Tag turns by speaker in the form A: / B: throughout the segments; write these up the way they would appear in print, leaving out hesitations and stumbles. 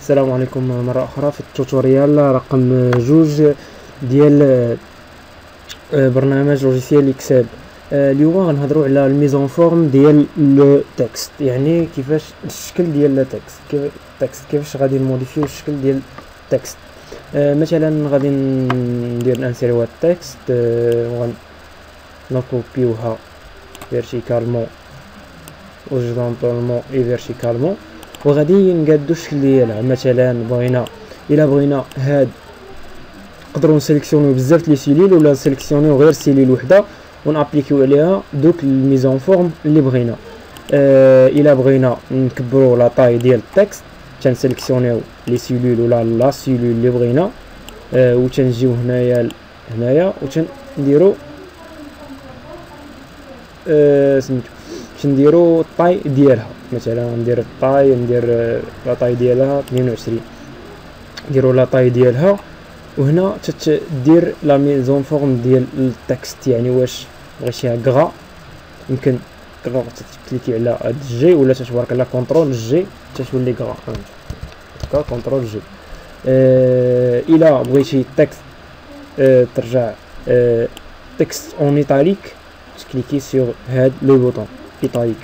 A: السلام عليكم مرة أخرى في التوتوريال رقم جوج ديال برنامج لوجيسيال اكسل. اليوم غنهضروا على الميزون فورم ديال لو تكست، يعني كيفاش الشكل ديال لو تكست كيفاش غادي نموديفيو الشكل ديال التكست. مثلا غادي ندير نانسيريو التكست ونكوبيوها فيرتيكالمون هوريزونتالمون اي فيرتيكالمون، وغادي نقادو الشكل ديالها. مثلا الا بغينا هاد نقدروا نسيليكسيونيو بزاف لي سيليل ولا نسيليكسيونيو غير سيليل وحده ونابليكيو عليها دوك الميزون فورم اللي بغينا. الا بغينا نكبروا لا طاي ديال التكست تنسيليكسيونيو لي سيليل ولا لا سيليل اللي بغينا، وتنجيو هنايا وتنديروا سميتو نديرو الطاي ديالها. مثلا ندير الطاي لا طاي ديالها 22، نديرو لا طاي ديالها، وهنا تدير لا ميزون فورم ديال التكست. يعني واش بغيتيها كغا يمكن كغا تكليكي على هاد جي، ولا تتبارك على كونترول جي تتولي كغا هكا كونترول جي. الا بغيتي التكست ترجع تكست اون ايطاليك تكليكي سور هاد لو بوطون ايطاليك.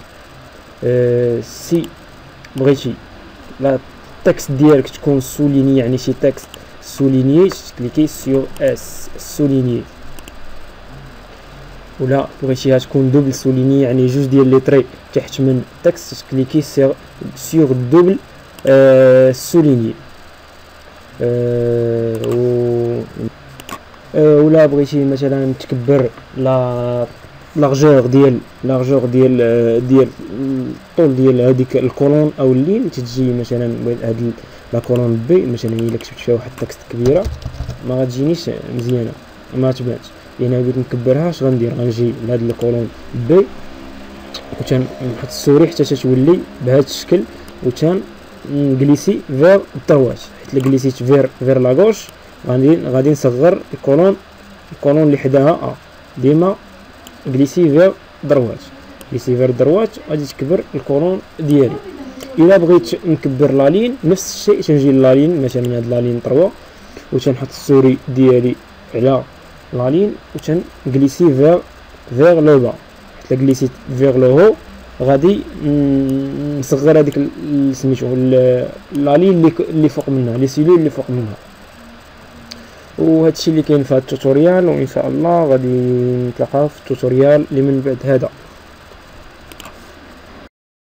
A: سي بغيتي لا التكست ديالك تكون سوليني، يعني شي تكست سوليني تكليكي سور اس سوليني، ولا بغيتيها تكون دوبل سوليني يعني جوج ديال لي تري تحت من التكست تكليكي سور دوبل سوليني. ولا بغيتي مثلا تكبر لارجور ديال الطول ديال هذيك الكولون او اللين، تجي مثلا هاد لا كولون بي. مثلا الا كتبت فيها واحد التكست كبيره ما غتجينيش مزيانه، ما تبانش. يعني بغيت نكبرها اش غندير؟ غنجي لهاد الكولون بي وتنحط السوري حتى تتولي بهذا الشكل، نجليسي فير الدروات. حيت الا جليسيت فير لا غوش غادي نصغر الكولون اللي حداها ديما جليسي فير دروات غادي تكبر الكولون ديالي. الا بغيت نكبر لا لين نفس الشيء، تنجي لا لين مثلا هاد لا لين 3 وتنحط السوري ديالي على لا لين وتنجليسي فير لو با. حتى جليسيت فير لو هو غادي نصغر هذيك سميتو لا لين اللي فوق منها، لي سيلول اللي فوق منها. وهادشي اللي كاين في هاد التوتوريال، وان شاء الله غادي نتلاقاو في التوتوريال اللي من بعد هذا.